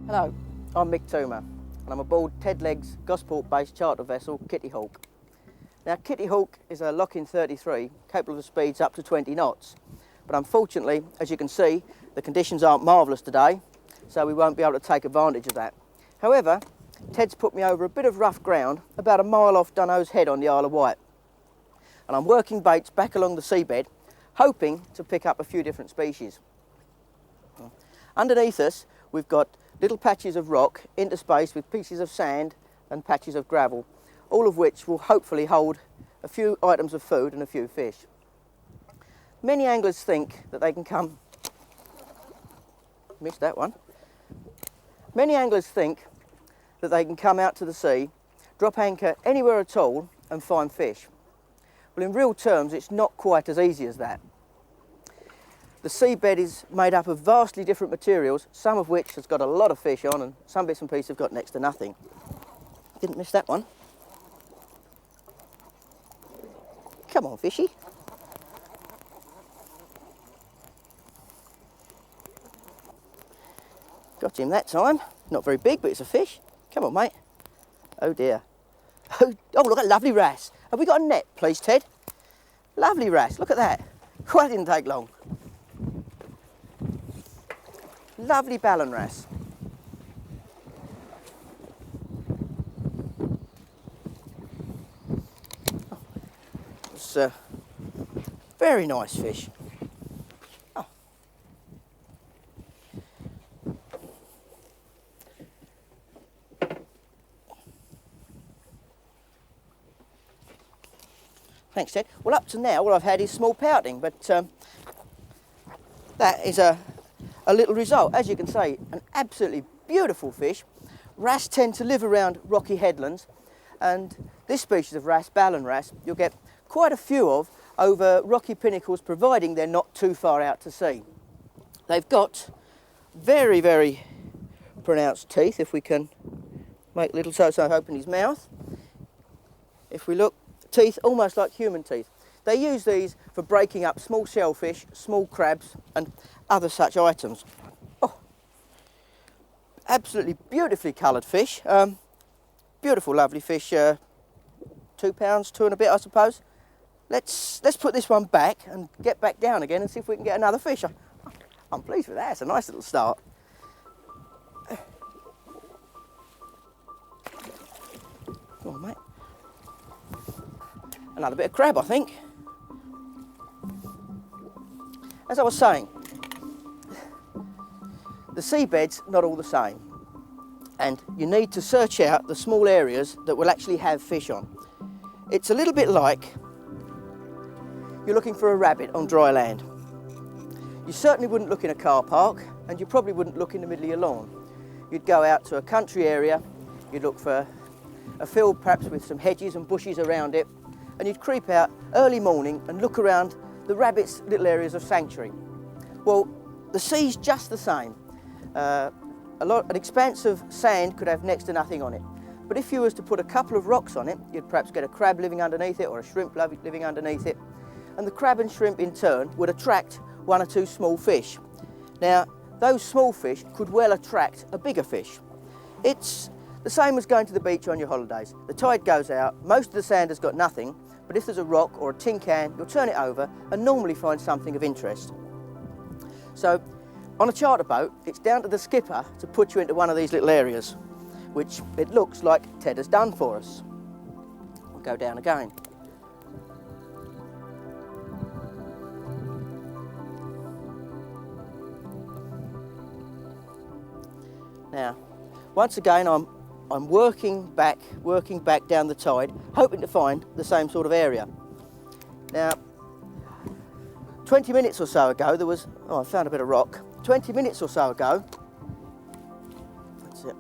Hello, I'm Mick Toomer and I'm aboard Ted Legg's Gosport-based charter vessel Kitty Hawk. Now Kitty Hawk is a Lochin 33 capable of speeds up to 20 knots, but unfortunately, as you can see, the conditions aren't marvellous today, so we won't be able to take advantage of that. However, Ted's put me over a bit of rough ground about a mile off Dunnose Head on the Isle of Wight, and I'm working baits back along the seabed, hoping to pick up a few different species. Underneath us, we've got little patches of rock interspersed with pieces of sand and patches of gravel, all of which will hopefully hold a few items of food and a few fish. Many anglers think that they can come... Missed that one. Many anglers think that they can come out to the sea, drop anchor anywhere at all and find fish. Well, in real terms, it's not quite as easy as that. The seabed is made up of vastly different materials, some of which has got a lot of fish on and some bits and pieces have got next to nothing. Didn't miss that one. Come on, fishy. Got him that time. Not very big, but it's a fish. Come on, mate. Oh dear. Oh, look at lovely wrasse. Have we got a net, please, Ted? Lovely wrasse, look at that. Well, that didn't take long. Lovely ballan wrasse. Oh, it's a very nice fish. Oh. Thanks, Ted. Well, up to now, all I've had is small pouting, but that is a little result. As you can see, an absolutely beautiful fish. Wrasse tend to live around rocky headlands, and this species of wrasse, ballan wrasse, you'll get quite a few of over rocky pinnacles, providing they're not too far out to sea. They've got very, very pronounced teeth, if we can make little so open his mouth. If we look, teeth almost like human teeth. They use these for breaking up small shellfish, small crabs and other such items. Oh, absolutely beautifully coloured fish. Beautiful, lovely fish. 2 pounds, 2 and a bit, I suppose. Let's put this one back and get back down again and see if we can get another fish. I'm pleased with that. It's a nice little start. Come on, mate. Another bit of crab, I think. As I was saying, the seabed's not all the same, and you need to search out the small areas that will actually have fish on. It's a little bit like you're looking for a rabbit on dry land. You certainly wouldn't look in a car park, and you probably wouldn't look in the middle of your lawn. You'd go out to a country area, you'd look for a field perhaps with some hedges and bushes around it, and you'd creep out early morning and look around the rabbits' little areas of sanctuary. Well, the sea's just the same. An expanse of sand could have next to nothing on it. But if you was to put a couple of rocks on it, you'd perhaps get a crab living underneath it or a shrimp living underneath it. And the crab and shrimp in turn would attract 1 or 2 small fish. Now, those small fish could well attract a bigger fish. It's the same as going to the beach on your holidays. The tide goes out, most of the sand has got nothing, but if there's a rock or a tin can, you'll turn it over and normally find something of interest. So, on a charter boat, it's down to the skipper to put you into one of these little areas, which it looks like Ted has done for us. We'll go down again. Now, once again, I'm working back down the tide, hoping to find the same sort of area. Now, 20 minutes or so ago, there was, I found a bit of rock. 20 minutes or so ago, that's it.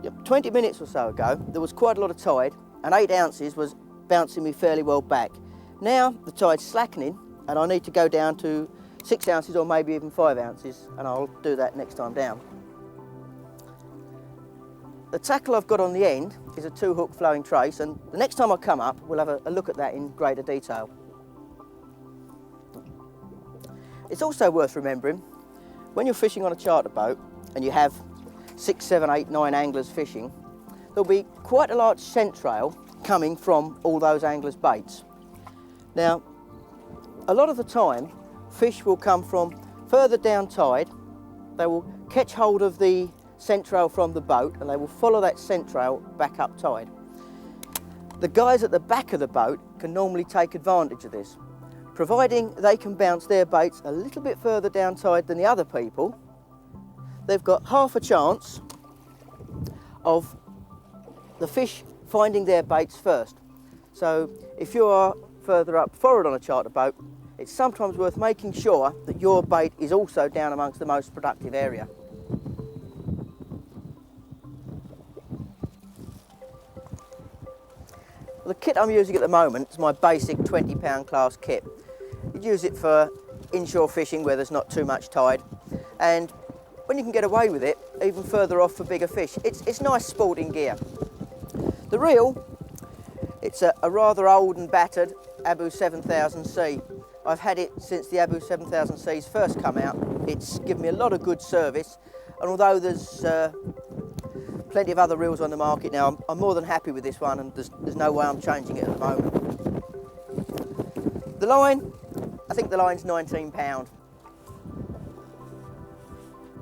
Yep, 20 minutes or so ago, there was quite a lot of tide, and 8 ounces was bouncing me fairly well back. Now, the tide's slackening, and I need to go down to 6 ounces or maybe even 5 ounces, and I'll do that next time down. The tackle I've got on the end is a 2-hook flowing trace, and the next time I come up, we'll have a look at that in greater detail. It's also worth remembering When you're fishing on a charter boat and you have 6, 7, 8, 9 anglers fishing, there'll be quite a large scent trail coming from all those anglers' baits. Now, a lot of the time, fish will come from further down tide. They will catch hold of the scent trail from the boat and they will follow that scent trail back up tide. The guys at the back of the boat can normally take advantage of this. Providing they can bounce their baits a little bit further down tide than the other people, they've got half a chance of the fish finding their baits first. So if you are further up forward on a charter boat, it's sometimes worth making sure that your bait is also down amongst the most productive area. The kit I'm using at the moment is my basic 20-pound class kit. You'd use it for inshore fishing where there's not too much tide, and when you can get away with it, even further off for bigger fish. It's nice sporting gear. The reel, it's a rather old and battered Abu 7000C. I've had it since the Abu 7000C's first come out. It's given me a lot of good service, and although there's plenty of other reels on the market now, I'm more than happy with this one, and there's no way I'm changing it at the moment. The line, I think the line's 19 pound.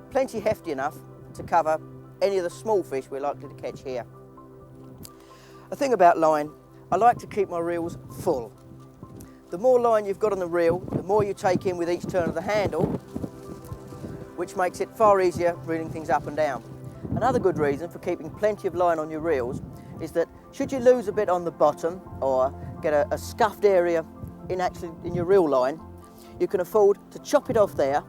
Plenty hefty enough to cover any of the small fish we're likely to catch here. The thing about line, I like to keep my reels full. The more line you've got on the reel, the more you take in with each turn of the handle, which makes it far easier reeling things up and down. Another good reason for keeping plenty of line on your reels is that should you lose a bit on the bottom or get a scuffed area in your reel line, you can afford to chop it off there,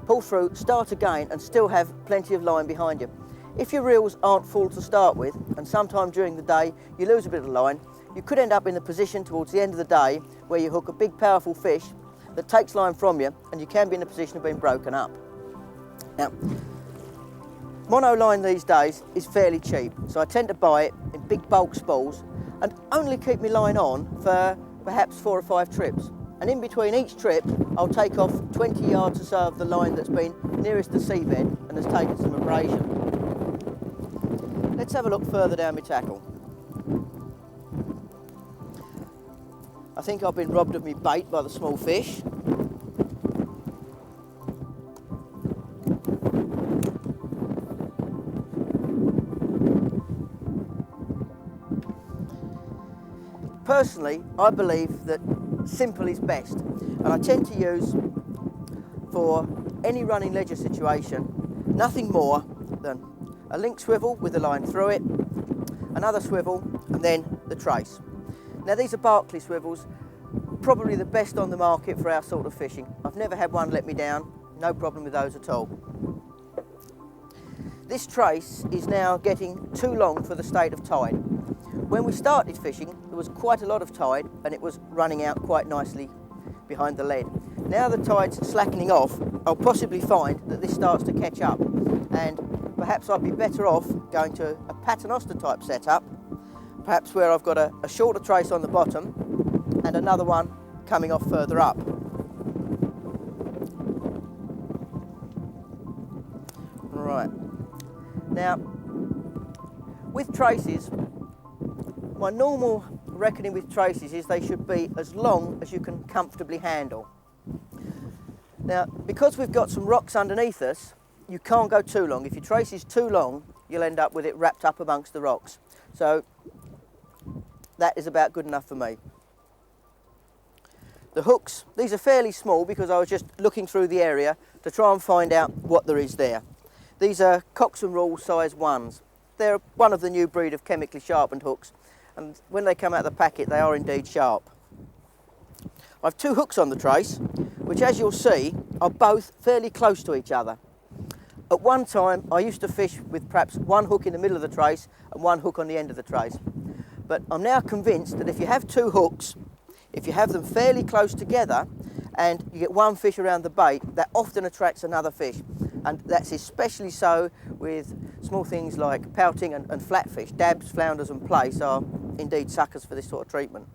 pull through, start again, and still have plenty of line behind you. If your reels aren't full to start with, and sometime during the day you lose a bit of line, you could end up in the position towards the end of the day where you hook a big powerful fish that takes line from you, and you can be in a position of being broken up. Now, mono line these days is fairly cheap, so I tend to buy it in big bulk spools and only keep my line on for perhaps 4 or 5 trips. And in between each trip, I'll take off 20 yards or so of the line that's been nearest the seabed and has taken some abrasion. Let's have a look further down my tackle. I think I've been robbed of my bait by the small fish. Personally, I believe that simple is best, and I tend to use, for any running ledger situation, nothing more than a link swivel with the line through it, another swivel, and then the trace. Now these are Barclay swivels, probably the best on the market for our sort of fishing. I've never had one let me down, no problem with those at all. This trace is now getting too long for the state of tide. When we started fishing, there was quite a lot of tide and it was running out quite nicely behind the lead. Now the tide's slackening off, I'll possibly find that this starts to catch up, and perhaps I'd be better off going to a paternoster type setup, perhaps where I've got a shorter trace on the bottom and another one coming off further up. Right, now with traces, my normal reckoning with traces is they should be as long as you can comfortably handle. Now, because we've got some rocks underneath us, you can't go too long. If your trace is too long, you'll end up with it wrapped up amongst the rocks. So that is about good enough for me. The hooks, these are fairly small because I was just looking through the area to try and find out what there is there. These are Cox and Rule size 1s. They're one of the new breed of chemically sharpened hooks, and when they come out of the packet they are indeed sharp. I've 2 hooks on the trace, which as you'll see are both fairly close to each other. At one time I used to fish with perhaps 1 hook in the middle of the trace and 1 hook on the end of the trace. But I'm now convinced that if you have 2 hooks, if you have them fairly close together and you get 1 fish around the bait, that often attracts another fish. And that's especially so with small things like pouting and flatfish. Dabs, flounders and plaice are indeed suckers for this sort of treatment.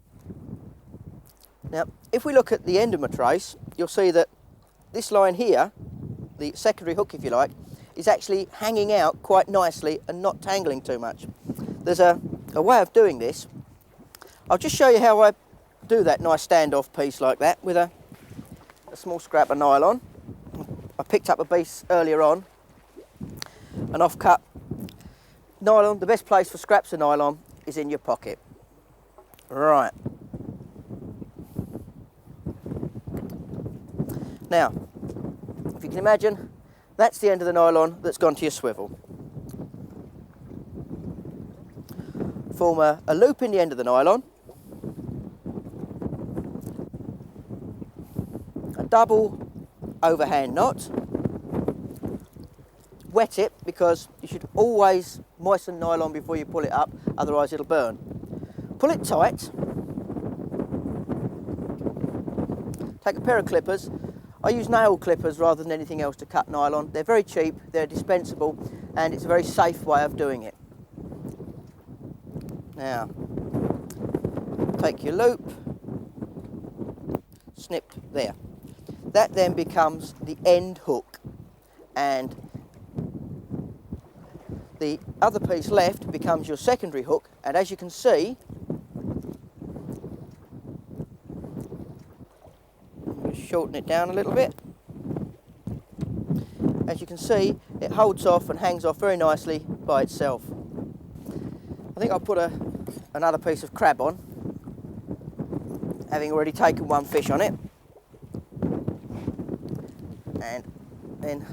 Now, if we look at the end of my trace, you'll see that this line here the secondary hook if you like, is actually hanging out quite nicely and not tangling too much. There's a way of doing this. I'll just show you how I do that nice standoff piece like that with a small scrap of nylon. I picked up a piece earlier on, an off-cut nylon. The best place for scraps of nylon is in your pocket. Right. Now, if you can imagine, that's the end of the nylon that's gone to your swivel. Form a loop in the end of the nylon, a double overhand knot, wet it because you should always moisten nylon before you pull it up, otherwise it'll burn. Pull it tight, take a pair of clippers. I use nail clippers rather than anything else to cut nylon. They're very cheap, they're dispensable, and it's a very safe way of doing it. Now, take your loop, snip there. That then becomes the end hook, and the other piece left becomes your secondary hook, and as you can see, shorten it down a little bit. As you can see, it holds off and hangs off very nicely by itself. I think I'll put another piece of crab on, having already taken one fish on it, and then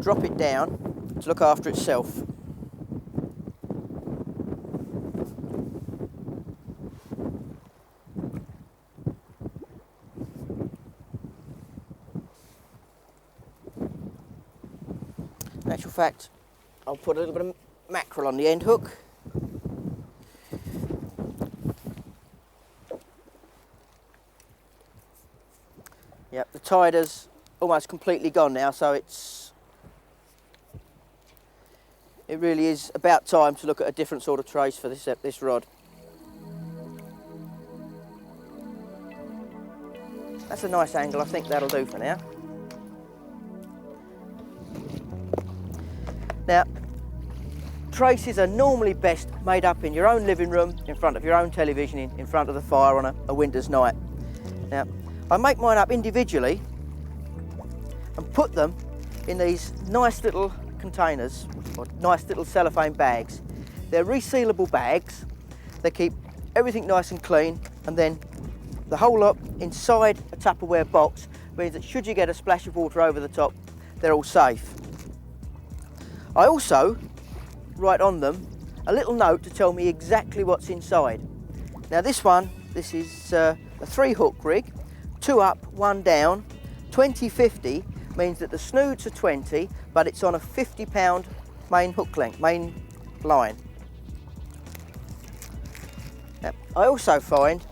drop it down to look after itself. In actual fact, I'll put a little bit of mackerel on the end hook. Yep, the tide has almost completely gone now, so it really is about time to look at a different sort of trace for this rod. That's a nice angle, I think that'll do for now. Now, traces are normally best made up in your own living room, in front of your own television, in front of the fire on a winter's night. Now, I make mine up individually and put them in these nice little containers, or nice little cellophane bags. They're resealable bags. They keep everything nice and clean, and then the whole lot inside a Tupperware box means that should you get a splash of water over the top, they're all safe. I also write on them a little note to tell me exactly what's inside. Now this is a 3-hook rig, 2 up, 1 down, 20/50 means that the snoods are 20, but it's on a 50-pound main hook length, main line. Now, I also find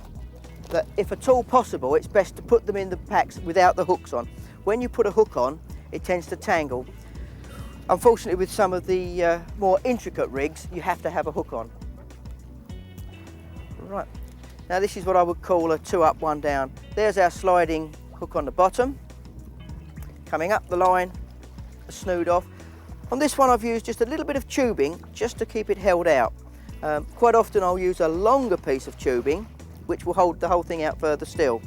that if at all possible, it's best to put them in the packs without the hooks on. When you put a hook on, it tends to tangle. Unfortunately, with some of the more intricate rigs, you have to have a hook on. Right, now this is what I would call a 2 up, 1 down. There's our sliding hook on the bottom. Coming up the line, a snood off. On this one I've used just a little bit of tubing just to keep it held out. Quite often I'll use a longer piece of tubing which will hold the whole thing out further still.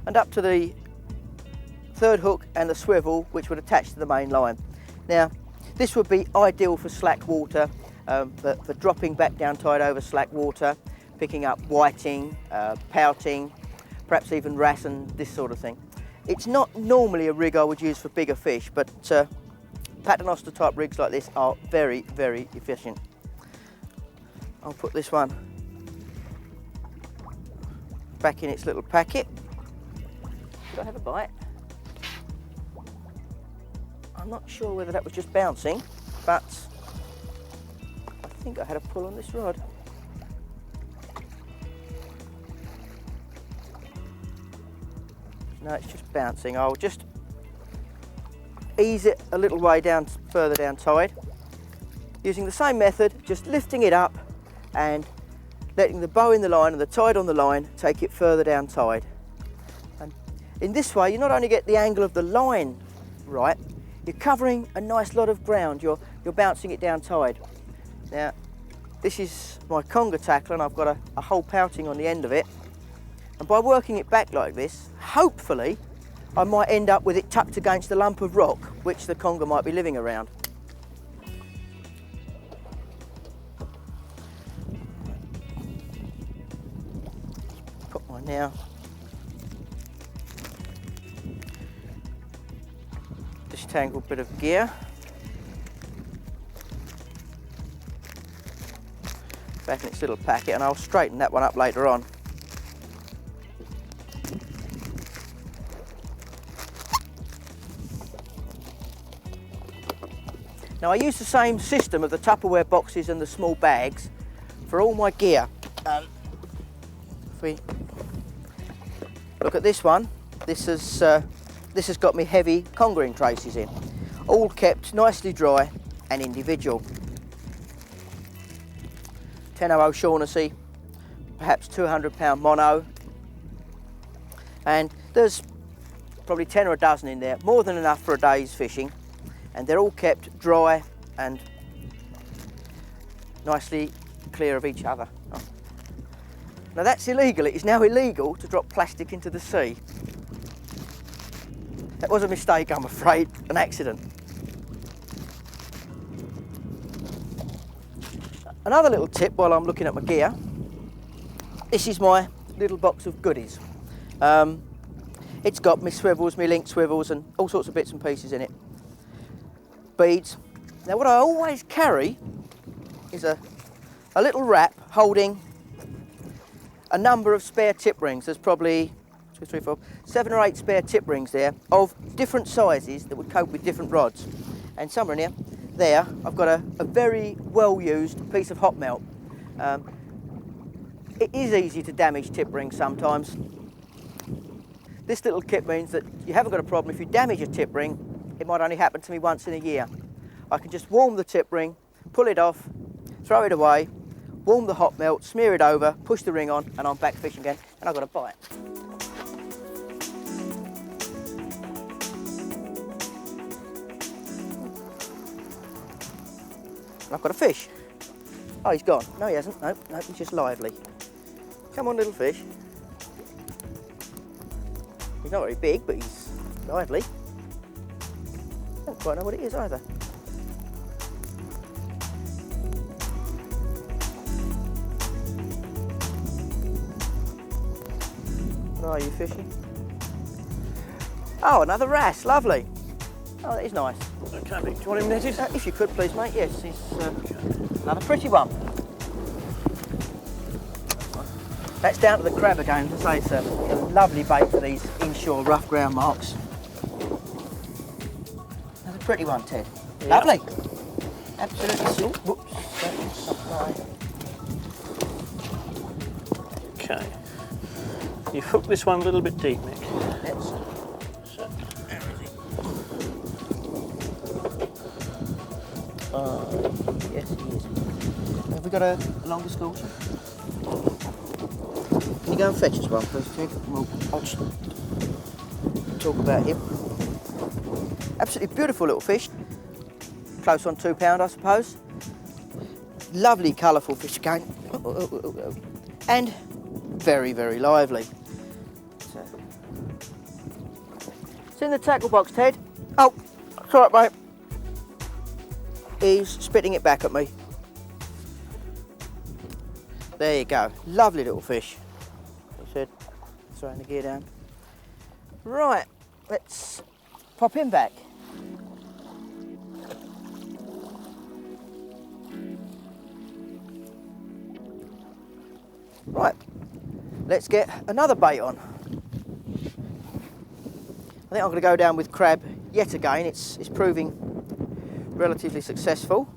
And up to the 3rd hook and the swivel which would attach to the main line. Now this would be ideal for slack water, for dropping back down tide over slack water, picking up whiting, pouting, perhaps even wrasse and this sort of thing. It's not normally a rig I would use for bigger fish, but paternoster type rigs like this are very, very efficient. I'll put this one back in its little packet. Did I have a bite? I'm not sure whether that was just bouncing, but I think I had a pull on this rod. No, it's just bouncing. I'll just ease it a little way down, further down tide. Using the same method, just lifting it up and letting the bow in the line and the tide on the line take it further down tide. And In this way, you not only get the angle of the line right, you're covering a nice lot of ground. You're bouncing it down tide. Now, this is my conger tackle, and I've got a whole pouting on the end of it. And by working it back like this, hopefully, I might end up with it tucked against the lump of rock which the conger might be living around. Put my now distangled bit of gear back in its little packet, and I'll straighten that one up later on. Now, I use the same system of the Tupperware boxes and the small bags for all my gear. If we look at this one, this has got me heavy congering traces in, all kept nicely dry and individual. 10 O'Shaughnessy, perhaps 200 pound mono, and there's probably 10 or a dozen in there, more than enough for a day's fishing. And they're all kept dry and nicely clear of each other. Oh. Now that's illegal. It is now illegal to drop plastic into the sea. That was a mistake, I'm afraid, an accident. Another little tip while I'm looking at my gear, this is my little box of goodies. It's got my swivels, my link swivels, and all sorts of bits and pieces in it. Beads. Now what I always carry is a little wrap holding a number of spare tip rings. There's probably 2, 3, 4, 7 or 8 spare tip rings there of different sizes that would cope with different rods. And somewhere in here, there, I've got a very well used piece of hot melt. It is easy to damage tip rings sometimes. This little kit means that you haven't got a problem. If you damage a tip ring, it might only happen to me once in a year. I can just warm the tip ring, pull it off, throw it away, warm the hot melt, smear it over, push the ring on, and I'm back fishing again, and I've got a bite. I've got a fish. Oh, he's gone. No, he hasn't. No, he's just lively. Come on, little fish. He's not very big, but he's lively. I don't quite know what it is either. What are you fishing? Oh, another wrasse, lovely. Oh, that is nice. Okay, Mick, do you want him netted? If you could please, mate, yes, he's another pretty one. That's down to the crab again. As I say, it's a lovely bait for these inshore rough ground marks. Pretty one, Ted. Yeah. Lovely. Absolutely. Whoops. Okay. You've hooked this one a little bit deep, Mick. Yes. So, where is it? Yes, it is. Have we got a longer scorcher? Can you go and fetch us one, please, Ted? I'll just talk about him. Absolutely beautiful little fish. Close on £2, I suppose. Lovely, colourful fish again. And very, very lively. So, it's in the tackle box, Ted. Oh, it's all right, mate. He's spitting it back at me. There you go. Lovely little fish. As I said, throwing the gear down. Right, let's pop him back. Right, let's get another bait on. I think I'm going to go down with crab yet again. It's proving relatively successful.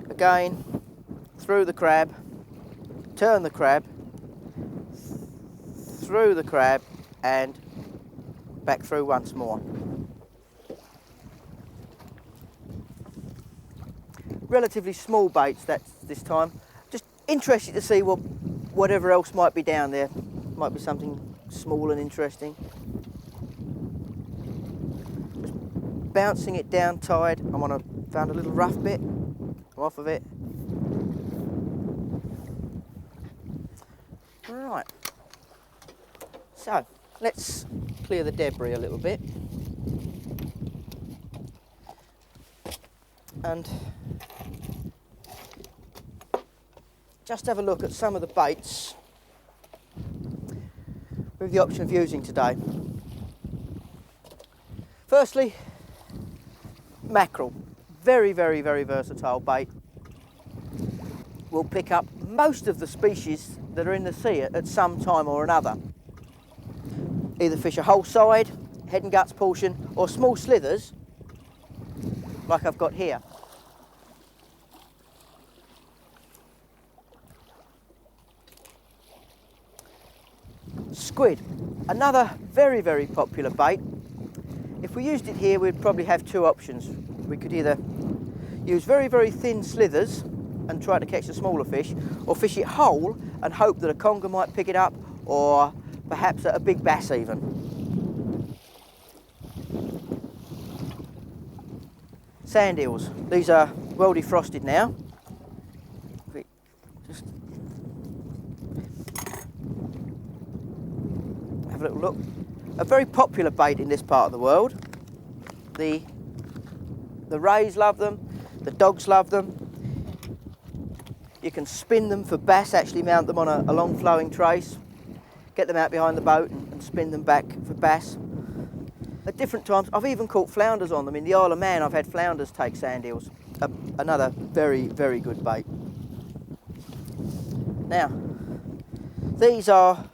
Again, through the crab, turn the crab, through the crab, and back through once more. Relatively small baits this time, just interested to see whatever else might be down there. Might be something small and interesting. Just bouncing it down tide. Found a little rough bit. I'm off of it. Right. So let's clear the debris a little bit. And just have a look at some of the baits with the option of using today. Firstly, mackerel. Very, very, very versatile bait. Will pick up most of the species that are in the sea at some time or another. Either fish a whole side, head and guts portion, or small slithers, like I've got here. Squid, another very, very popular bait. If we used it here, we'd probably have two options. We could either use very, very thin slithers and try to catch the smaller fish, or fish it whole and hope that a conger might pick it up, or perhaps a big bass even. Sand eels. These are well defrosted now. Just have a little look. A very popular bait in this part of the world. The rays love them, the dogs love them. You can spin them for bass, actually mount them on a long flowing trace, get them out behind the boat and spin them back for bass. At different times, I've even caught flounders on them. In the Isle of Man, I've had flounders take sand eels. Another very, very good bait. Now, these are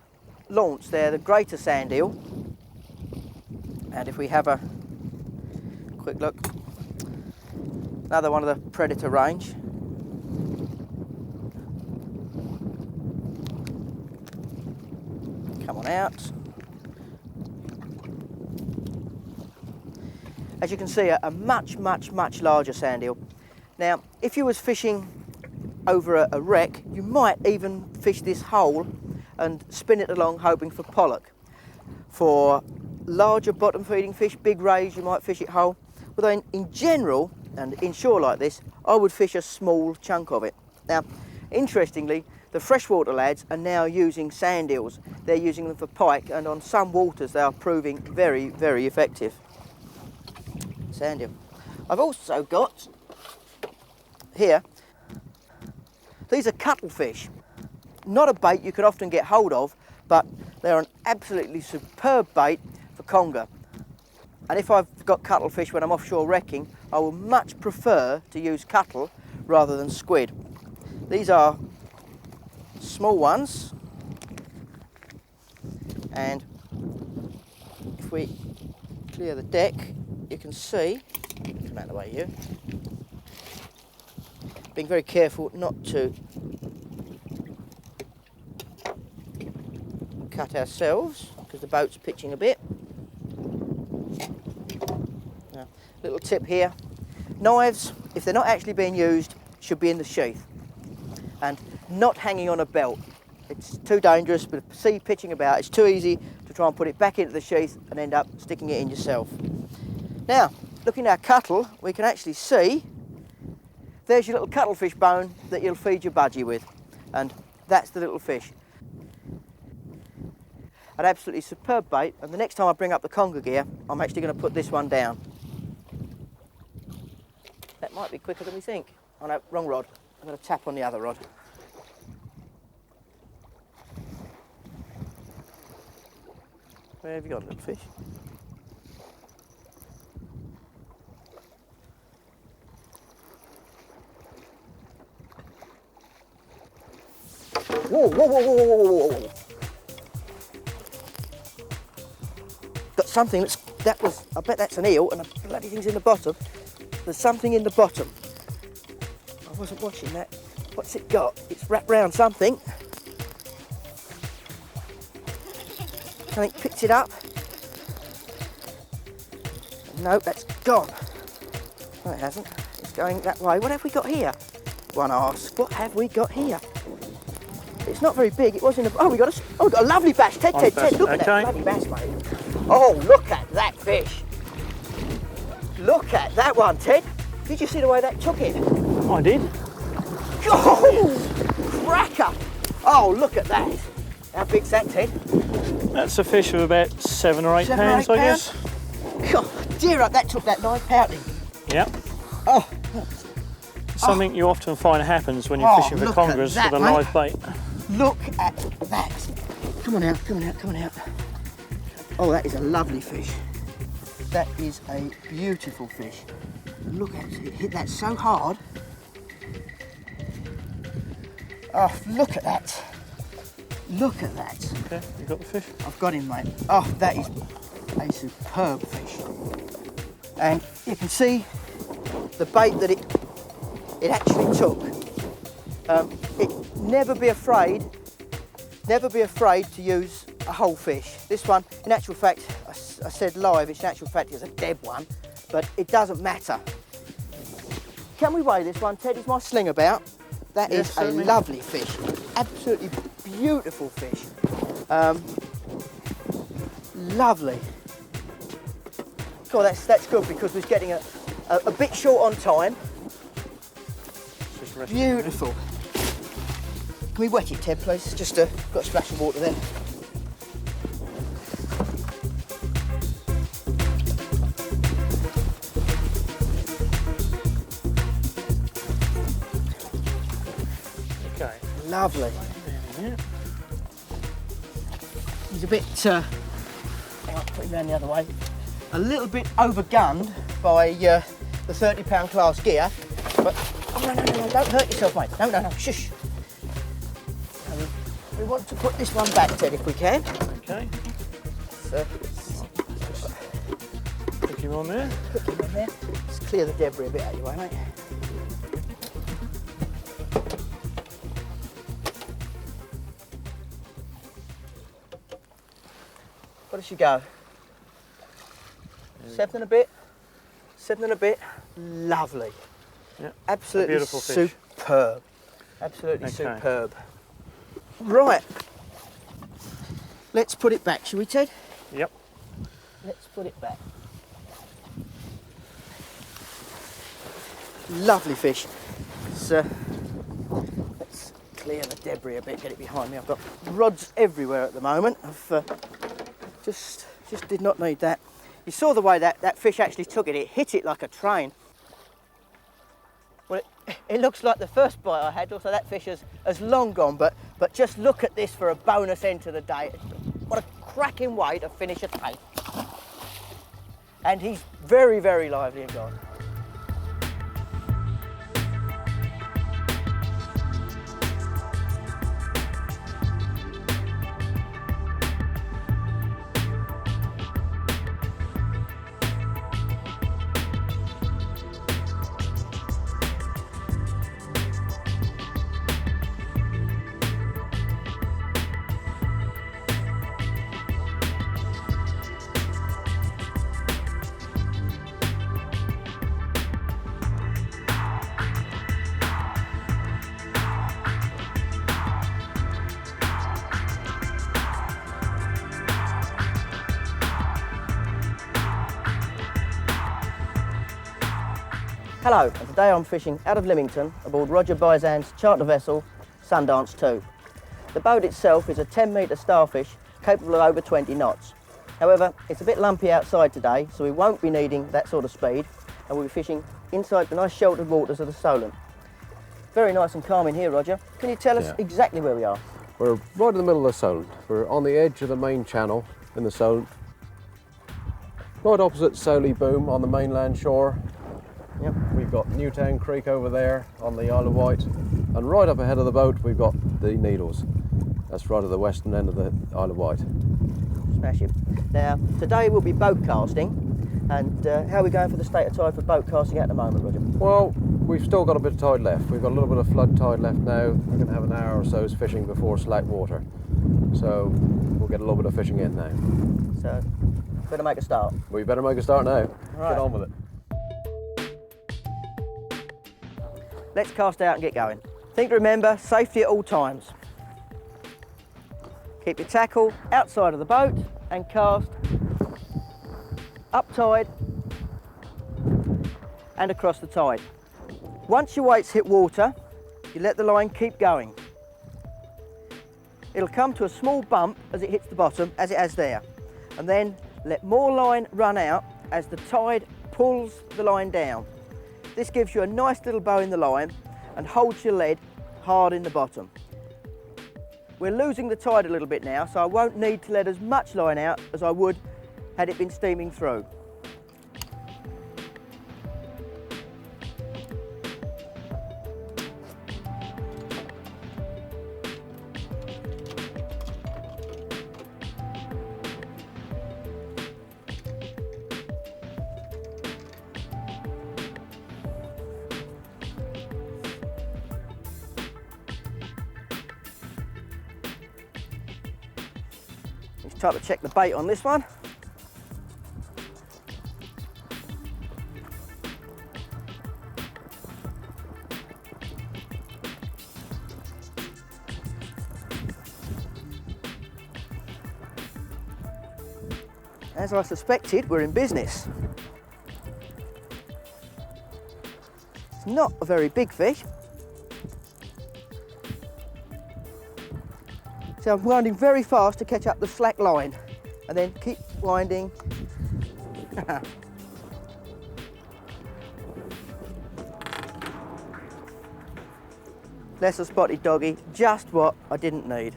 launch. They're the greater sand eel. And if we have a quick look, another one of the predator range. Come on out. As you can see, a much, much, much larger sand eel. Now, if you was fishing over a wreck, you might even fish this whole and spin it along hoping for pollock. For larger bottom feeding fish, big rays, you might fish it whole. Although in general, and inshore like this, I would fish a small chunk of it. Now, interestingly, the freshwater lads are now using sand eels. They're using them for pike, and on some waters they are proving very, very effective. Sand eel. I've also got here, these are cuttlefish. Not a bait you can often get hold of, but they're an absolutely superb bait for conger. And if I've got cuttlefish when I'm offshore wrecking, I will much prefer to use cuttle rather than squid. These are small ones, and if we clear the deck, you can see, come out of the way you, being very careful not to cut ourselves because the boat's pitching a bit. Now, little tip here, knives, if they're not actually being used, should be in the sheath and not hanging on a belt. It's too dangerous, but if sea pitching about, it's too easy to try and put it back into the sheath and end up sticking it in yourself. Now, looking at our cuttle, we can actually see there's your little cuttlefish bone that you'll feed your budgie with, and that's the little fish. An absolutely superb bait, and the next time I bring up the conger gear, I'm actually going to put this one down. That might be quicker than we think. Oh no, wrong rod. I'm going to tap on the other rod. Where have you got, little fish? Whoa, whoa, whoa, whoa, whoa, whoa, whoa. Got something I bet that's an eel, and the bloody thing's in the bottom. There's something in the bottom. I wasn't watching that. What's it got? It's wrapped round something. I think picked it up. No, that's gone. No, it hasn't. It's going that way. What have we got here? One asks, what have we got here? It's not very big. It was in a... Oh, we got a lovely bass. Ted, look at that bloody bass, mate. Oh, look at that fish. Look at that one, Ted. Did you see the way that took it? I did. Oh, cracker. Oh, look at that. How big's that, Ted? That's a fish of about 7 or 8 pounds, I guess. God, dear, that took that knife pouting. Yep. Oh. Something you often find happens when you're fishing for congers with a live bait. Look at that. Come on out, come on out, come on out. Oh, that is a lovely fish. That is a beautiful fish. Look at it, it hit that so hard. Oh, look at that. Look at that. Okay, you got the fish? I've got him, mate. Oh, that is a superb fish. And you can see the bait that it actually took. Never be afraid to use a whole fish. This one, in actual fact, I said live, in actual fact it's a dead one, but it doesn't matter. Can we weigh this one, Ted? Is my sling about? That is certainly. A lovely fish, absolutely beautiful fish. Lovely. God, that's good because we're getting a bit short on time. Beautiful. Can we wet it, Ted, please? Just got a splash of water there. Okay. Lovely. Yeah. He's a bit, I'll put him around the other way, a little bit overgunned by the 30-pound class gear, but, oh, no, don't hurt yourself, mate. No, shush. We want to put this one back, Ted, if we can. Okay. So, Put him on there. Put him on there. Just clear the debris a bit out of your way, mate. What does she go? 7 and a bit. 7 and a bit. Lovely. Yeah. Absolutely beautiful fish. Superb. Absolutely superb. Right. Let's put it back, shall we, Ted? Yep. Let's put it back. Lovely fish. So, let's clear the debris a bit, get it behind me. I've got rods everywhere at the moment. I've just did not need that. You saw the way that fish actually took it. It hit it like a train. Well, it looks like the first bite I had, also that fish has long gone, but just look at this for a bonus end to the day. What a cracking way to finish a day. And he's very, very lively and gone. Hello, and today I'm fishing out of Lymington aboard Roger Bizan's charter vessel, Sundance 2. The boat itself is a 10-metre starfish capable of over 20 knots. However, it's a bit lumpy outside today, so we won't be needing that sort of speed, and we'll be fishing inside the nice sheltered waters of the Solent. Very nice and calm in here, Roger. Can you tell us exactly where we are? We're right in the middle of the Solent. We're on the edge of the main channel in the Solent, right opposite Soley Boom on the mainland shore. Yep. We've got Newtown Creek over there on the Isle of Wight, and right up ahead of the boat we've got the Needles. That's right at the western end of the Isle of Wight. Smash it. Now, today we'll be boat casting, and how are we going for the state of tide for boat casting at the moment, Roger? Well, we've still got a bit of tide left. We've got a little bit of flood tide left now. We're going to have an hour or so's fishing before slack water. So we'll get a little bit of fishing in now. So, better make a start. We better make a start now. Right. Get on with it. Let's cast out and get going. Think to remember, safety at all times. Keep your tackle outside of the boat and cast up tide and across the tide. Once your weights hit water, you let the line keep going. It'll come to a small bump as it hits the bottom, as it has there, and then let more line run out as the tide pulls the line down. This gives you a nice little bow in the line and holds your lead hard in the bottom. We're losing the tide a little bit now, so I won't need to let as much line out as I would had it been steaming through. It's time to check the bait on this one. As I suspected, we're in business. It's not a very big fish. So I'm winding very fast to catch up the slack line and then keep winding. Lesser spotted doggy, just what I didn't need.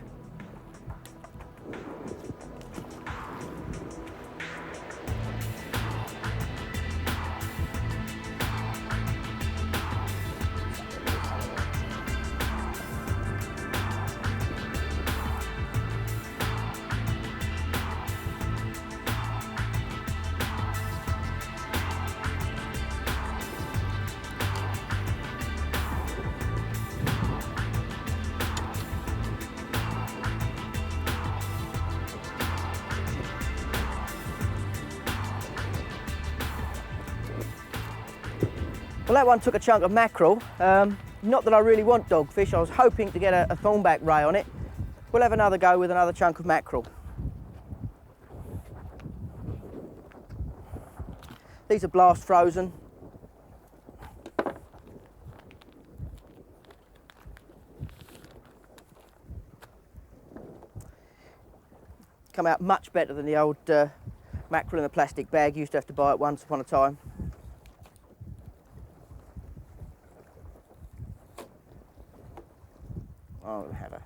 Well, that one took a chunk of mackerel. Not that I really want dogfish, I was hoping to get a thornback ray on it. We'll have another go with another chunk of mackerel. These are blast frozen. Come out much better than the old mackerel in a plastic bag. Used to have to buy it once upon a time. I'll have a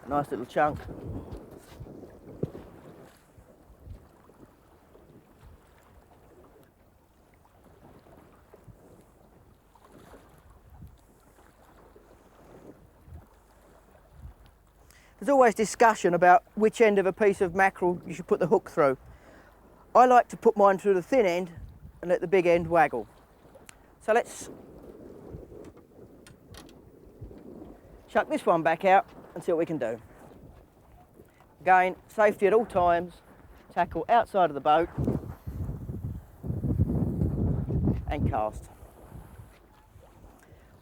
nice little chunk. There's always discussion about which end of a piece of mackerel you should put the hook through. I like to put mine through the thin end and let the big end waggle. So let's chuck this one back out and see what we can do. Again, safety at all times, tackle outside of the boat and cast.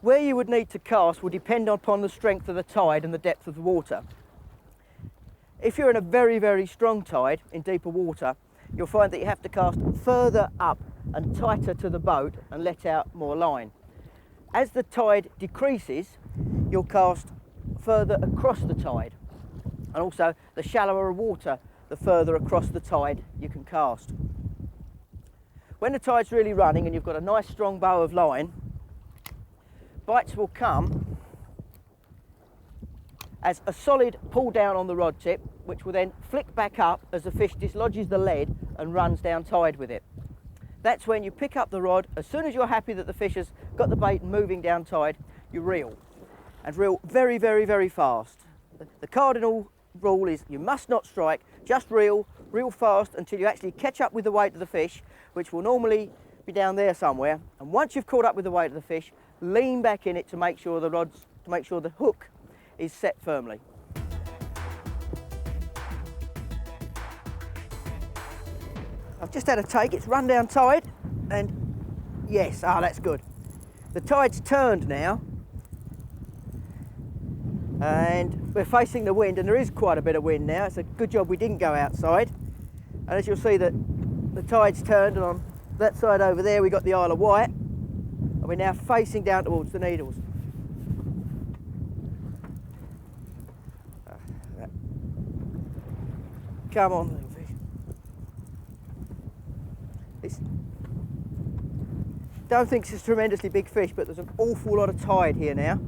Where you would need to cast will depend upon the strength of the tide and the depth of the water. If you're in a very, very strong tide in deeper water, you'll find that you have to cast further up and tighter to the boat and let out more line. As the tide decreases, you'll cast further across the tide, and also the shallower water, the further across the tide you can cast. When the tide's really running and you've got a nice strong bow of line, bites will come as a solid pull down on the rod tip, which will then flick back up as the fish dislodges the lead and runs down tide with it. That's when you pick up the rod. As soon as you're happy that the fish has got the bait moving down tide, you reel. And reel very, very, very fast. The cardinal rule is you must not strike, just reel fast until you actually catch up with the weight of the fish, which will normally be down there somewhere. And once you've caught up with the weight of the fish, lean back in it to make sure the hook is set firmly. I've just had a take, it's run down tide, and yes, that's good. The tide's turned now, and we're facing the wind, and there is quite a bit of wind now. It's a good job we didn't go outside. And as you'll see, that the tide's turned, and on that side over there we got the Isle of Wight, and we're now facing down towards the Needles. Come on, little fish. Don't think it's a tremendously big fish, but there's an awful lot of tide here now.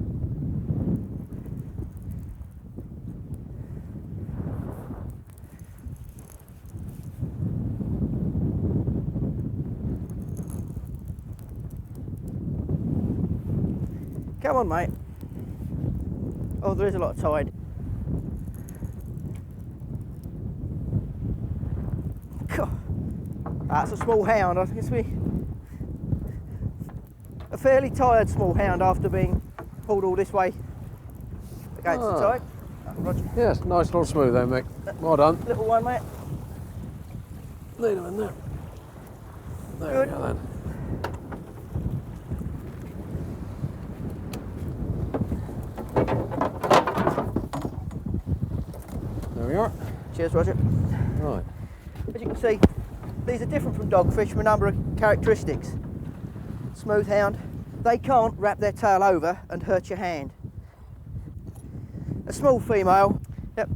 Come on, mate. Oh, there is a lot of tide. God. That's a small hound. I think it's a fairly tired small hound after being pulled all this way against the tide. Roger. Yes, nice little smooth there, Mick. Well done. Little one, mate. Lead him in there. There we go then. There we are. Cheers, Roger. Right. As you can see, these are different from dogfish from a number of characteristics. Smooth hound, they can't wrap their tail over and hurt your hand. A small female, yep,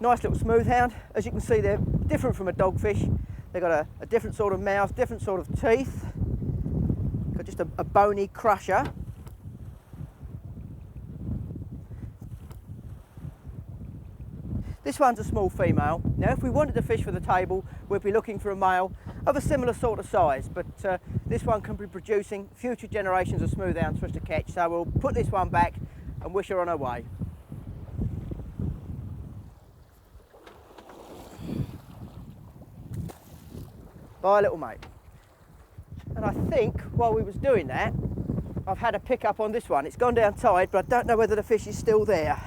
nice little smooth hound. As you can see, they're different from a dogfish. They've got a different sort of mouth, different sort of teeth. Got just a bony crusher. This one's a small female. Now, if we wanted to fish for the table, we'd be looking for a male of a similar sort of size, but this one can be producing future generations of smooth hounds for us to catch, so we'll put this one back and wish her on her way. Bye, little mate. And I think while we was doing that, I've had a pick up on this one. It's gone down tide, but I don't know whether the fish is still there.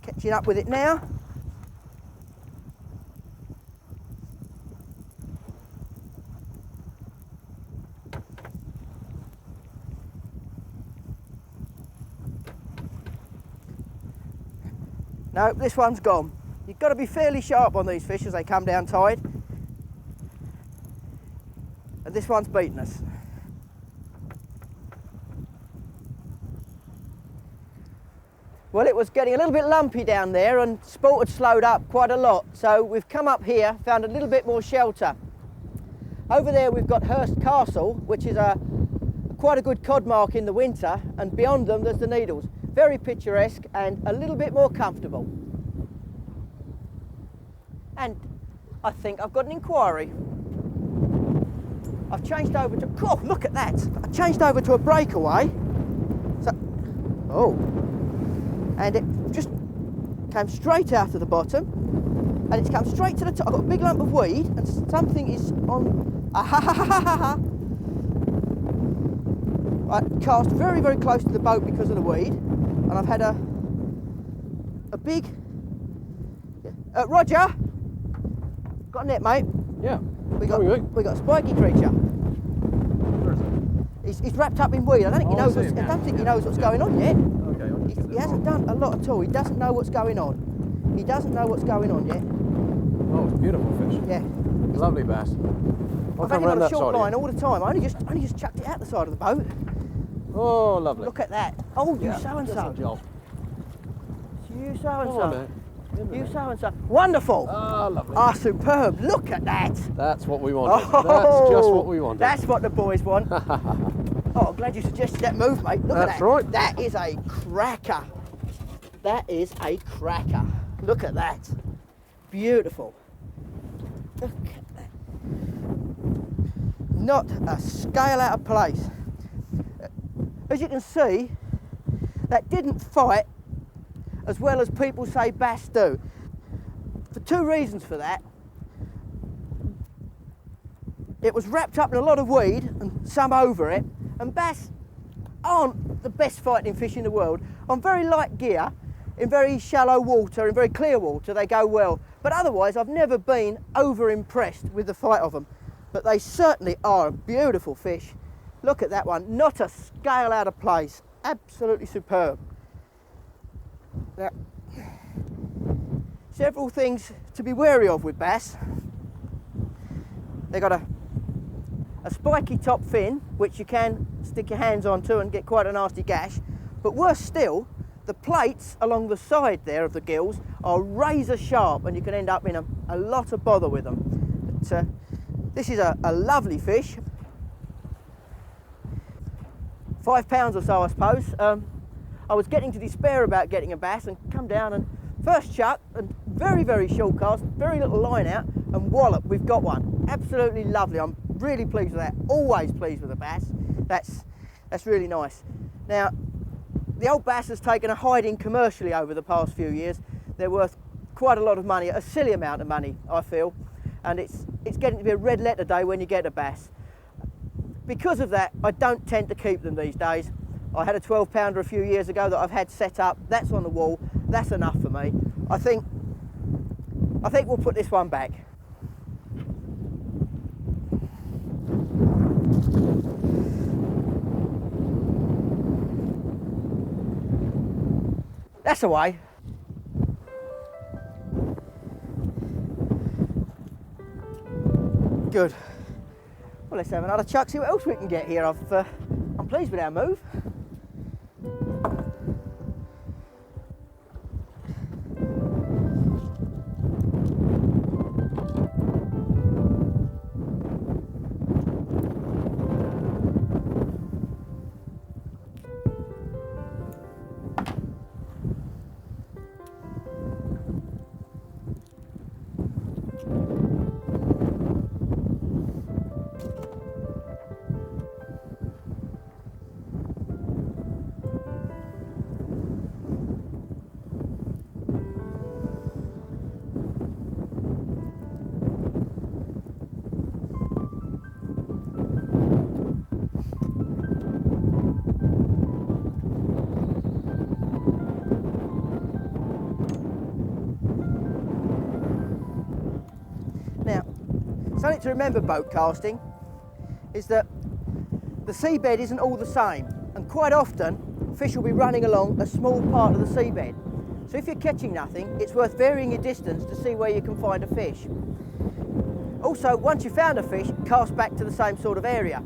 Catching up with it now. No, this one's gone. You've got to be fairly sharp on these fish as they come down tide. And this one's beaten us. Well, it was getting a little bit lumpy down there and sport had slowed up quite a lot. So we've come up here, found a little bit more shelter. Over there we've got Hurst Castle, which is quite a good cod mark in the winter, and beyond them there's the Needles. Very picturesque and a little bit more comfortable. And I think I've got an inquiry. I've changed over to, oh, look at that. I changed over to a breakaway. So, oh. And it just came straight out of the bottom, and it's come straight to the top. I've got a big lump of weed, and something is on. I cast very, very close to the boat because of the weed, and I've had a big. Roger, got a net, mate. Yeah. We got a spiky creature. Where is it? He's wrapped up in weed. I don't think he knows. I don't think he knows what's going on yet. Okay. He hasn't done a lot at all. He doesn't know what's going on. He doesn't know what's going on yet. Oh, it's a beautiful fish. Yeah. Lovely bass. I've had him on a short line all the time. I only just chucked it out the side of the boat. Oh, lovely. Look at that. Oh, you so and so. That's a job. You so and Come on, so. mate. You so and so. Wonderful. Ah, lovely. Ah, superb. Look at that. That's what we wanted. Oh, that's just what we wanted. That's what the boys want. Oh, I'm glad you suggested that move, mate. Look at that. That's right. That is a cracker. That is a cracker. Look at that. Beautiful. Look at that. Not a scale out of place. As you can see, that didn't fight as well as people say bass do. For two reasons for that. It was wrapped up in a lot of weed and some over it, and bass aren't the best fighting fish in the world. On very light gear, in very shallow water, in very clear water, they go well. But otherwise, I've never been over impressed with the fight of them. But they certainly are a beautiful fish. Look at that one, not a scale out of place, absolutely superb. Now, several things to be wary of with bass. They've got a spiky top fin, which you can stick your hands onto and get quite a nasty gash, but worse still, the plates along the side there of the gills are razor sharp and you can end up in a lot of bother with them. But, this is a lovely fish. 5 pounds or so, I suppose. I was getting to despair about getting a bass and come down and first chuck and very, very short cast, very little line out, and wallop, we've got one. Absolutely lovely. I'm really pleased with that. Always pleased with a bass. That's really nice. Now, the old bass has taken a hiding commercially over the past few years. They're worth quite a lot of money, a silly amount of money, I feel, and it's getting to be a red letter day when you get a bass. Because of that, I don't tend to keep them these days. I had a 12-pounder a few years ago that I've had set up. That's on the wall. That's enough for me. I think we'll put this one back. That's the way. Good. Well, let's have another chuck, see what else we can get here. I'm pleased with our move. Something to remember boat casting is that the seabed isn't all the same, and quite often fish will be running along a small part of the seabed. So if you're catching nothing, it's worth varying your distance to see where you can find a fish. Also, once you've found a fish, cast back to the same sort of area.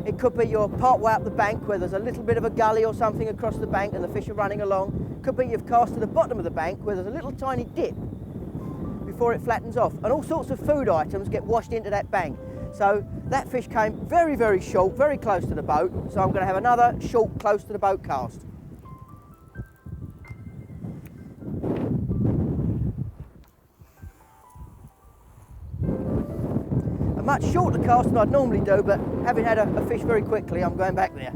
It could be you're part way up the bank where there's a little bit of a gully or something across the bank and the fish are running along. Could be you've cast to the bottom of the bank where there's a little tiny dip before it flattens off, and all sorts of food items get washed into that bank. So that fish came very, very short, very close to the boat, so I'm going to have another short, close to the boat cast. A much shorter cast than I'd normally do, but having had a fish very quickly, I'm going back there.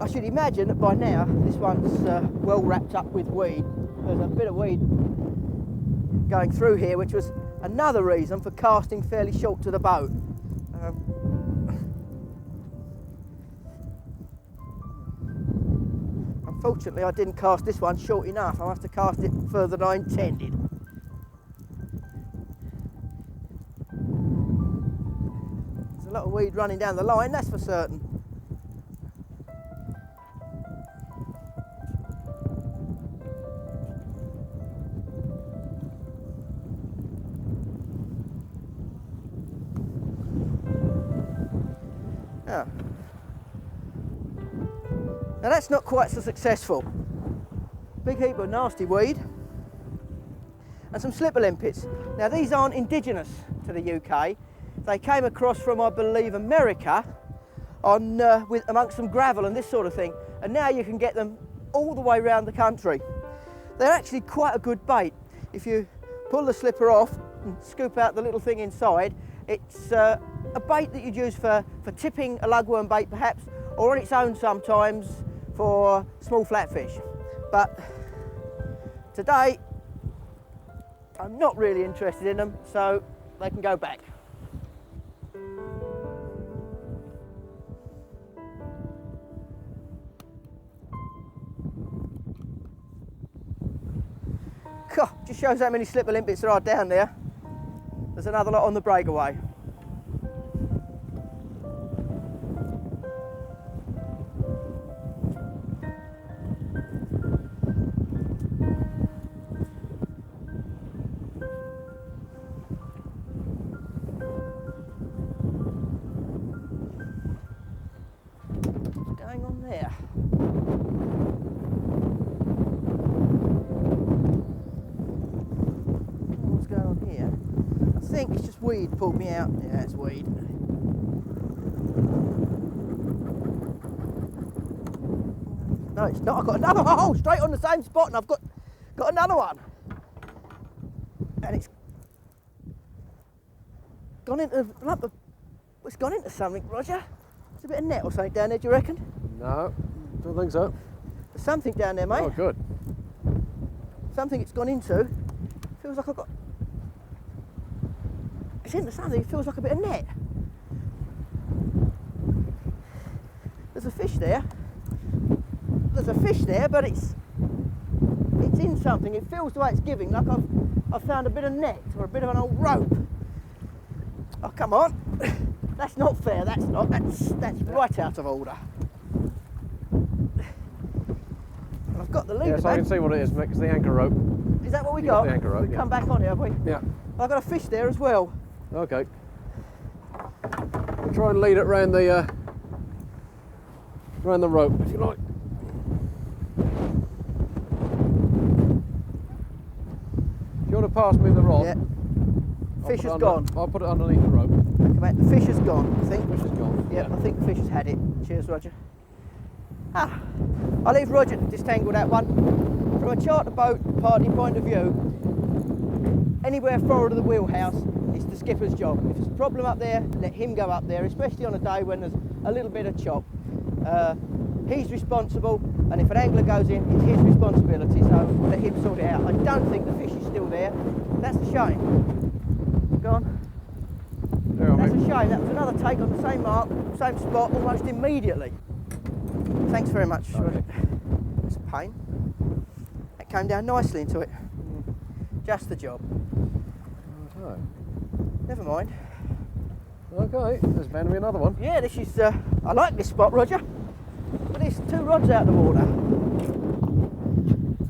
I should imagine that by now this one's well wrapped up with weed. There's a bit of weed going through here, which was another reason for casting fairly short to the boat. Unfortunately, I didn't cast this one short enough. I'll have to cast it further than I intended. There's a lot of weed running down the line, that's for certain. Now that's not quite so successful. big heap of nasty weed, and some slipper limpets. Now these aren't indigenous to the UK. They came across from, I believe, America on amongst some gravel and this sort of thing, and now you can get them all the way around the country. They're actually quite a good bait. If you pull the slipper off and scoop out the little thing inside, it's a bait that you'd use for tipping a lugworm bait perhaps, or on its own sometimes for small flatfish. But today I'm not really interested in them, so they can go back. God, just shows how many slipper limpets there are down there. There's another lot on the breakaway. What's going on there? What's going on here? I think it's just weed pulled me out. Yeah, it's weed. No, it's not. I've got another hole straight on the same spot, and I've got another one. And it's gone into it's gone into something, Roger. There's a bit of net or something down there, do you reckon? No, don't think so. There's something down there, mate. Oh, good. Something it's gone into. Feels like I've got... It's into something, it feels like a bit of net. There's a fish there. There's a fish there, but it's in something. It feels the way it's giving, like I've found a bit of net or a bit of an old rope. Oh, come on. That's not fair, that's not. That's right out of order. And I've got the leader Yes, back. I can see what it is, Mick. It's the anchor rope. Is that what we You got? got the anchor rope, We've yeah. come back on it, have we? Yeah. I've got a fish there as well. Okay. We'll try and lead it round the rope, if you like. If you want to pass me the rod, Yeah. I'll Fish put it has gone. I'll put it underneath the rope. Okay, mate, the fish has gone, I think. Fish is gone. Yeah, I think the fish has had it. Cheers, Roger. I'll leave Roger to disentangle that one. From a charter boat party point of view, anywhere forward of the wheelhouse is the skipper's job. If there's a problem up there, let him go up there, especially on a day when there's a little bit of chop. He's responsible, and if an angler goes in, it's his responsibility, so let him sort it out. I don't think the fish is still there. That's a shame. Go on. There, That's Mick. a shame. That was another take on the same mark, same spot, almost immediately. Thanks very much. Okay. It's a pain. That came down nicely into it. Just the job. Okay. Never mind. Okay, there's bound to be another one. Yeah, this is. I like this spot, Roger. But there's 2 rods out of the water.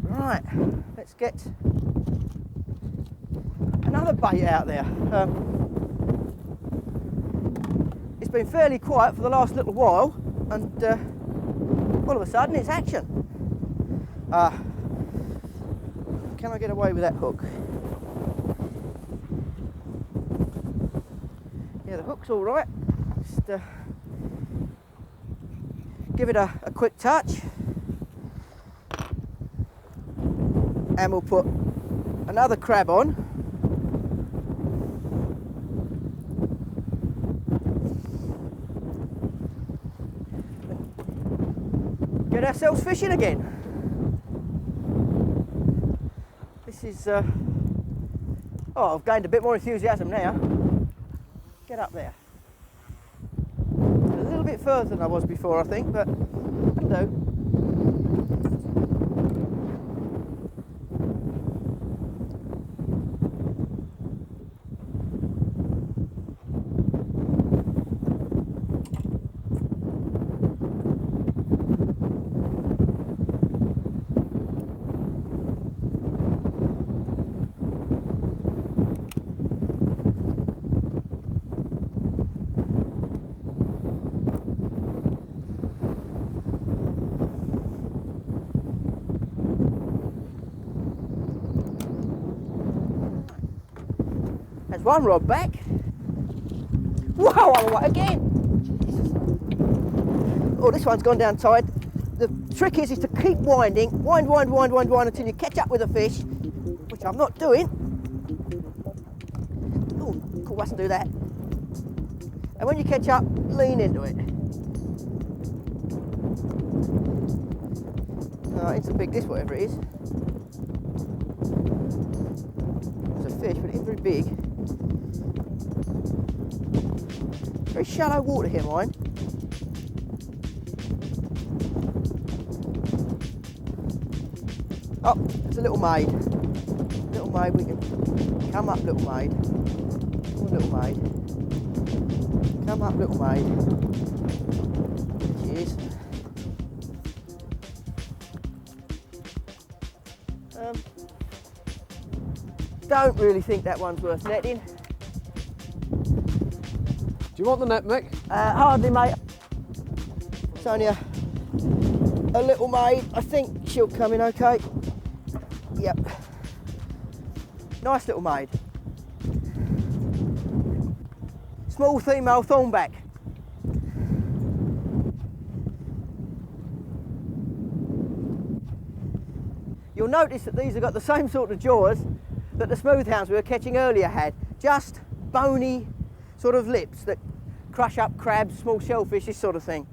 Right, let's get another bait out there. It's been fairly quiet for the last little while, and all of a sudden it's action. Can I get away with that hook? Yeah, the hook's all right. Just give it a quick touch, and we'll put another crab on. Get ourselves fishing again. This is, oh, I've gained a bit more enthusiasm now. Get up there. A little bit further than I was before, I think, but that'll do. There's one rod back. Whoa, other way again. Oh, this one's gone down tight. The trick is to keep winding, wind until you catch up with a fish, which I'm not doing. Oh, cool, mustn't do that. And when you catch up, lean into it. It's a big, this whatever it is. It's a fish, but it is very big. Very shallow water here, mine. Oh, it's a little maid. Little maid, we can come up, little maid. Oh, little maid. Come up, little maid. There she is. Don't really think that one's worth netting. Do you want the net, Mick? Hardly, mate. It's only a little maid. I think she'll come in okay. Yep. Nice little maid. Small female thornback. You'll notice that these have got the same sort of jaws that the smoothhounds we were catching earlier had. Just bony sort of lips that crush up crabs, small shellfish, this sort of thing.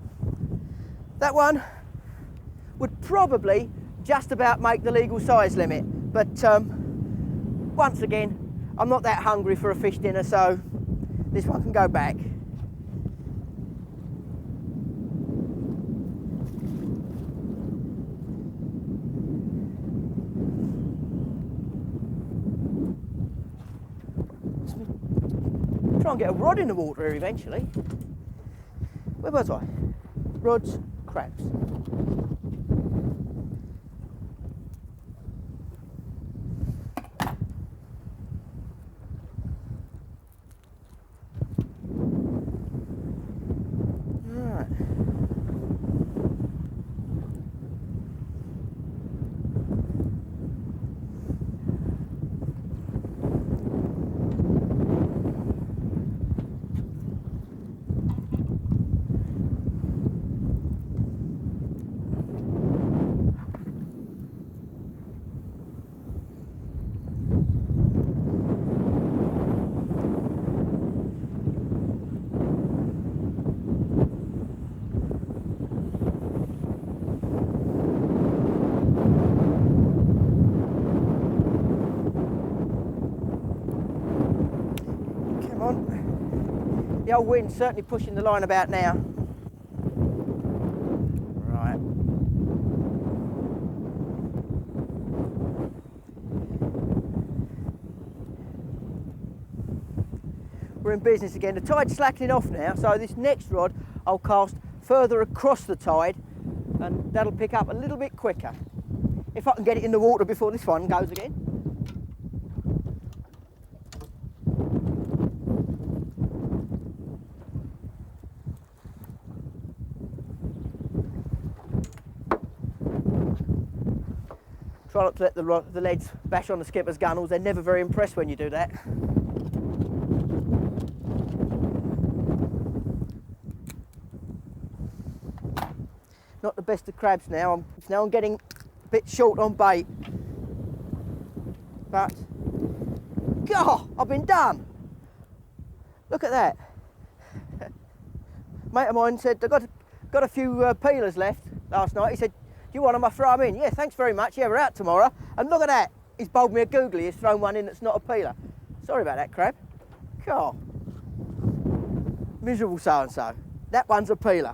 That one would probably just about make the legal size limit, but once again, I'm not that hungry for a fish dinner, so this one can go back. Try and get a rod in the water here eventually. Where was I? Rods, crabs. The old wind's certainly pushing the line about now. Right. We're in business again. The tide's slackening off now, so this next rod I'll cast further across the tide and that'll pick up a little bit quicker. If I can get it in the water before this one goes again. Try not to let the leads bash on the skipper's gunnels. They're never very impressed when you do that. Not the best of crabs now. I'm getting a bit short on bait. But, God, I've been done. Look at that. Mate of mine said, I got a few peelers left last night. He said, you want them, I throw them in. Yeah, thanks very much. Yeah, we're out tomorrow. And look at that. He's bowled me a googly. He's thrown one in that's not a peeler. Sorry about that, crab. God. Miserable so-and-so. That one's a peeler.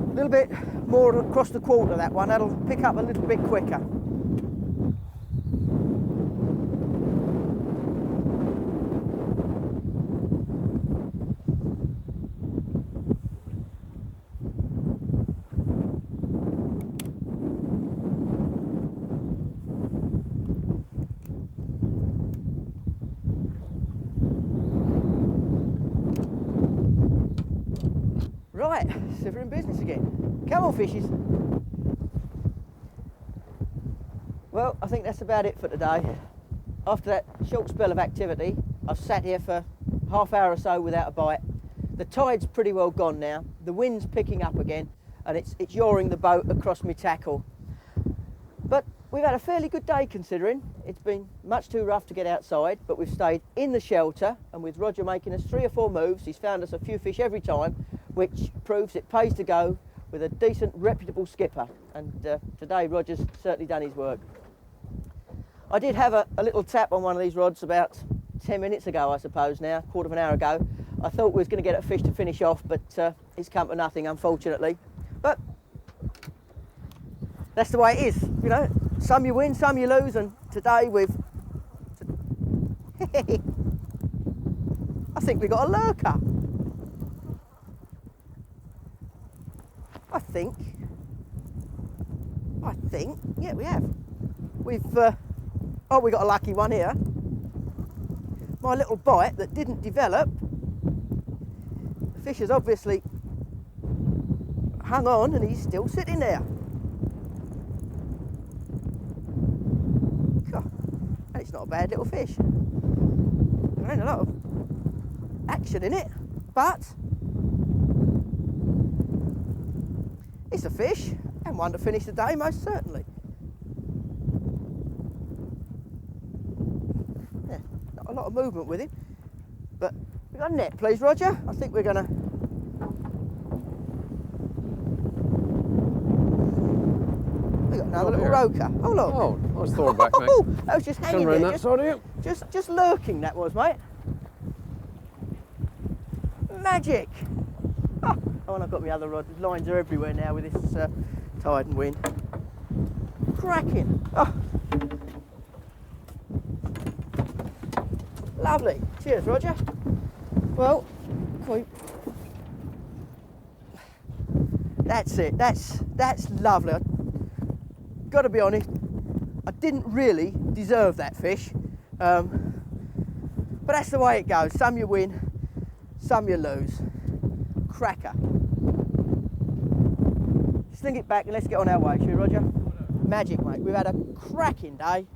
A little bit more across the quarter, that one. That'll pick up a little bit quicker. if we're in business again. Come on, fishes. Well, I think that's about it for today. After that short spell of activity, I've sat here for half hour or so without a bite. The tide's pretty well gone now. The wind's picking up again, and it's yawing the boat across my tackle. But we've had a fairly good day considering. It's been much too rough to get outside, but we've stayed in the shelter, and with Roger making us 3 or 4 moves, he's found us a few fish every time, which proves it pays to go with a decent, reputable skipper. And today Roger's certainly done his work. I did have a little tap on one of these rods about 10 minutes ago, I suppose now, quarter of an hour ago. I thought we was going to get a fish to finish off, but it's come to nothing, unfortunately. But that's the way it is, you know. Some you win, some you lose, and today we've... I think we got a lurker. I think, yeah, we have. We've, oh, we got a lucky one here. My little bite that didn't develop, the fish has obviously hung on and he's still sitting there. God, and it's not a bad little fish. There ain't a lot of action in it, but it's a fish and one to finish the day, most certainly. Yeah, not a lot of movement with him, but we got a net, please, Roger. I think we're gonna. We got another little roker. Oh look! Oh, I was throwing back, mate. That was just hanging Around there, that side of you. just lurking. That was, mate. Magic! Oh, and I've got my other rod. The lines are everywhere now with this tide and wind. Cracking! Oh. Lovely. Cheers, Roger. Well, that's it. That's lovely. Got to be honest, I didn't really deserve that fish, but that's the way it goes. Some you win, some you lose. Cracker. Sling it back and let's get on our way, shall we, Roger? Magic, mate. We've had a cracking day,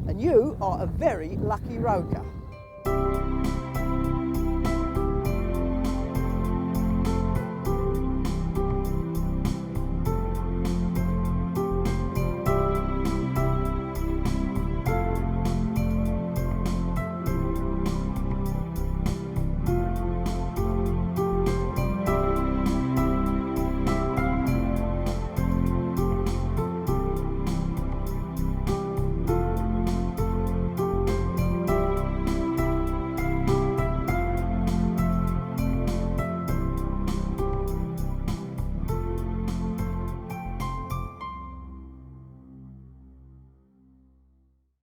and you are a very lucky roker.